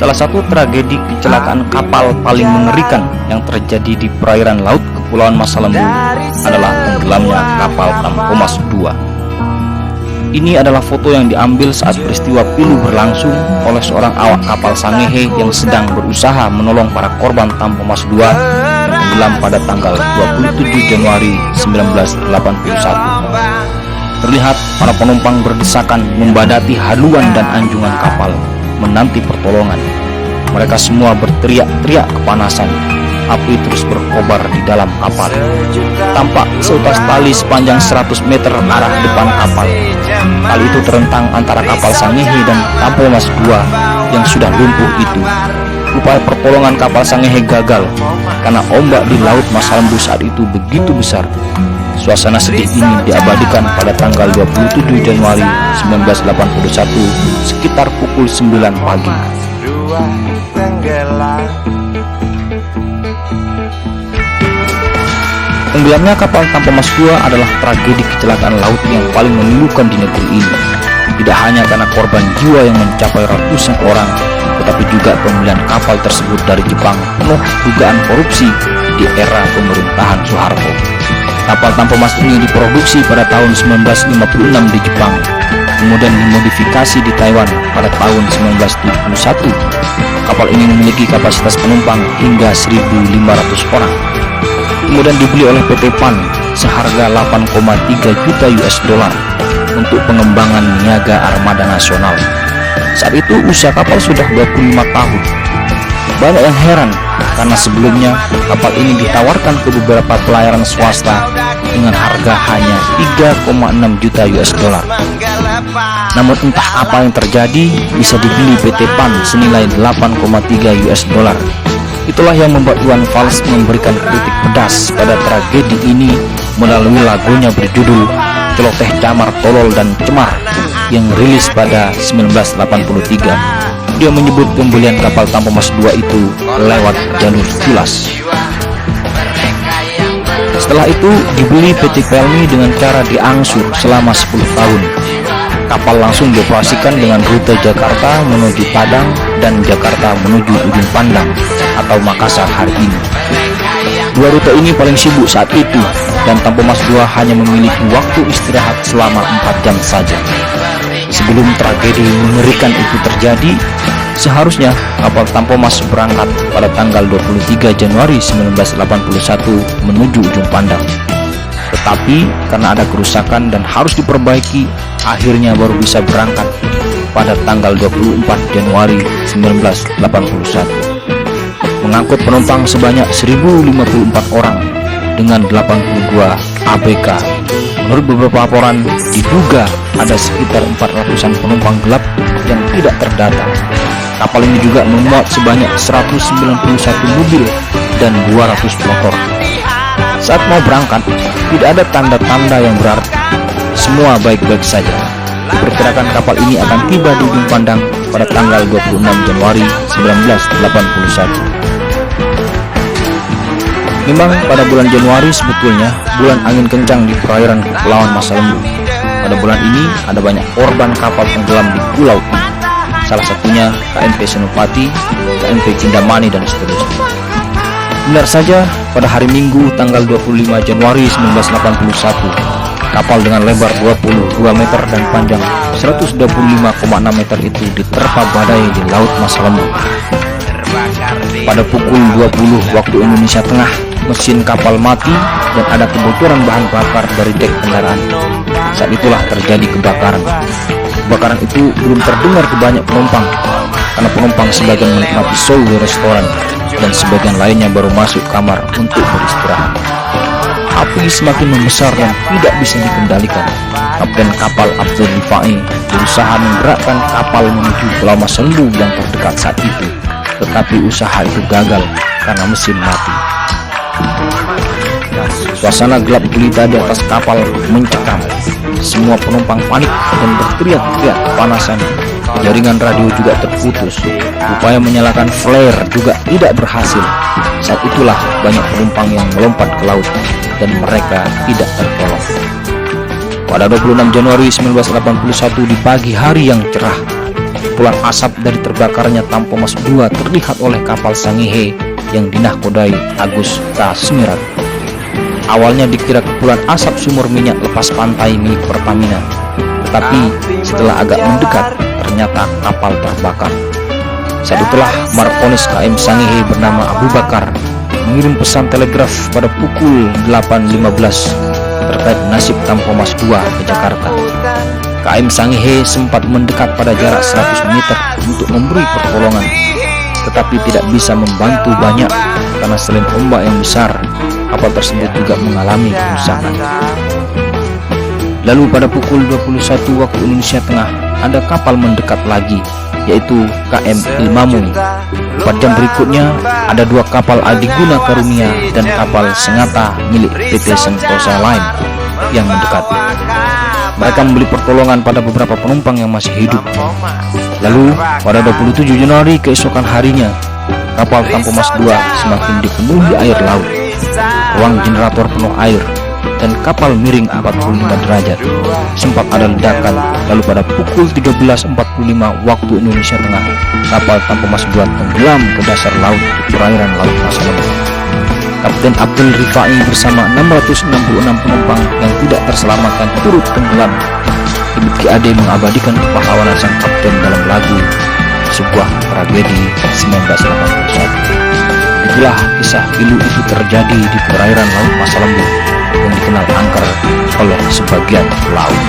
Salah satu tragedi kecelakaan kapal paling mengerikan yang terjadi di perairan laut Kepulauan Masa Lembu adalah tenggelamnya kapal Tampomas II. Ini adalah foto yang diambil saat peristiwa pilu berlangsung oleh seorang awak kapal Sangihe yang sedang berusaha menolong para korban Tampomas II yang tenggelam pada tanggal 27 Januari 1981. Terlihat para penumpang berdesakan membadati haluan dan anjungan kapal menanti pertolongan. Mereka semua berteriak-teriak kepanasan. Api terus berkobar di dalam kapal. Tampak seutas tali sepanjang 100 meter arah depan kapal. Tali itu terentang antara kapal Sangihe dan Tampomas II yang sudah lumpuh itu. Upaya pertolongan kapal Sangihe gagal karena ombak di laut Masa Lembu saat itu begitu besar. Suasana sedih ini diabadikan pada tanggal 27 Januari 1981 sekitar pukul 9 pagi. Tenggelamnya kapal Tampomas II adalah tragedi kecelakaan laut yang paling memilukan di negeri ini. Tidak hanya karena korban jiwa yang mencapai ratusan orang, tetapi juga pembelian kapal tersebut dari Jepang penuh dugaan korupsi di era pemerintahan Soeharto. Kapal Tampomas ini diproduksi pada tahun 1956 di Jepang, kemudian dimodifikasi di Taiwan pada tahun 1971. Kapal ini memiliki kapasitas penumpang hingga 1.500 orang. Kemudian dibeli oleh PT PAN seharga 8,3 juta US dollar untuk pengembangan niaga armada nasional. Saat itu usia kapal sudah 25 tahun. Banyak yang heran karena sebelumnya kapal ini ditawarkan ke beberapa pelayaran swasta dengan harga hanya 3,6 juta US dollar. Namun entah apa yang terjadi, bisa dibeli PT PAN senilai 8,3 US dollar. Itulah yang membuat Iwan Fals memberikan kritik pedas pada tragedi ini melalui lagunya berjudul Celoteh Camar Tolol dan Cemar yang rilis pada 1983. Dia menyebut pembelian kapal Tampomas II itu lewat jalur culas. Setelah itu dibeli PT Pelni dengan cara diangsur selama 10 tahun. Kapal langsung dioperasikan dengan rute Jakarta menuju Padang dan Jakarta menuju Ujung Pandang atau Makassar hari ini. Dua rute ini paling sibuk saat itu, dan Tampomas II hanya memiliki waktu istirahat selama 4 jam saja. Sebelum tragedi mengerikan itu terjadi, seharusnya kapal Tampomas berangkat pada tanggal 23 Januari 1981 menuju Ujung Pandang. Tetapi karena ada kerusakan dan harus diperbaiki, akhirnya baru bisa berangkat pada tanggal 24 Januari 1981. Mengangkut penumpang sebanyak 1.054 orang dengan 82 ABK. Menurut beberapa laporan, diduga ada sekitar 400-an penumpang gelap yang tidak terdata. Kapal ini juga memuat sebanyak 191 mobil dan 200 motor. Saat mau berangkat, tidak ada tanda-tanda yang berarti. Semua baik-baik saja. Diperkirakan kapal ini akan tiba di Ujung Pandang pada tanggal 26 Januari 1981. Memang pada bulan Januari sebetulnya bulan angin kencang di perairan Kepulauan Masa Lembu. Pada bulan ini ada banyak korban kapal tenggelam di pulau ini. Salah satunya KMP Senopati, KMP Cindamani, dan seterusnya. Benar saja, pada hari Minggu tanggal 25 Januari 1981, kapal dengan lebar 22 meter dan panjang 125,6 meter itu diterpa badai di Laut Masa Lembu. Pada pukul 20 waktu Indonesia Tengah, mesin kapal mati dan ada kebocoran bahan bakar dari dek kendaraan. Saat itulah terjadi kebakaran. Kebakaran itu belum terdengar ke banyak penumpang, karena penumpang sebagian menikmati show di restoran dan sebagian lainnya baru masuk kamar untuk beristirahat. Api semakin membesar dan tidak bisa dikendalikan. Kapten kapal Abdul Rifai berusaha menggerakkan kapal menuju Pulau Masa Lembu yang terdekat saat itu, tetapi usaha itu gagal karena mesin mati. Suasana gelap gulita di atas kapal mencekam. Semua penumpang panik dan berteriak-teriak kepanasan. Jaringan radio juga terputus. Upaya menyalakan flare juga tidak berhasil. Saat itulah banyak penumpang yang melompat ke laut dan mereka tidak tertolong. Pada 26 Januari 1981 di pagi hari yang cerah, Kepulan asap dari terbakarnya Tampomas II terlihat oleh kapal Sangihe yang dinahkodai Agus K. Sumirat. Awalnya dikira kepulan asap sumur minyak lepas pantai milik Pertamina, tetapi setelah agak mendekat ternyata kapal terbakar. Saat itulah Markonis KM Sangihe bernama Abu Bakar mengirim pesan telegraf pada pukul 8.15 terkait nasib Tampomas II ke Jakarta. KM Sangihe sempat mendekat pada jarak 100 meter untuk memberi pertolongan, tetapi tidak bisa membantu banyak karena selain ombak yang besar, kapal tersebut juga mengalami kerusakan. Lalu pada pukul 21 waktu Indonesia Tengah, ada kapal mendekat lagi, yaitu KM Ilmamun. 4 jam berikutnya, ada 2 kapal Adiguna Karunia dan kapal Sengata milik PT Sentosa Line yang mendekat. Mereka memberi pertolongan pada beberapa penumpang yang masih hidup. Lalu, pada 27 Januari keesokan harinya, kapal Tampomas II semakin dipenuhi air laut. Ruang generator penuh air dan kapal miring 45 derajat. Sempat ada ledakan. Lalu pada pukul 13.45 waktu Indonesia Tengah, kapal Tampomas II tenggelam ke dasar laut di perairan Laut Masalembu. Kapten Abdul Rifai bersama 666 penumpang yang tidak terselamatkan turut tenggelam. Ibu Ki Ade mengabadikan kepahlawanan sang kapten dalam lagu Sebuah Tragedi 1981. Itulah kisah pilu itu terjadi di perairan Laut Masalembu yang dikenal angker oleh sebagian laut.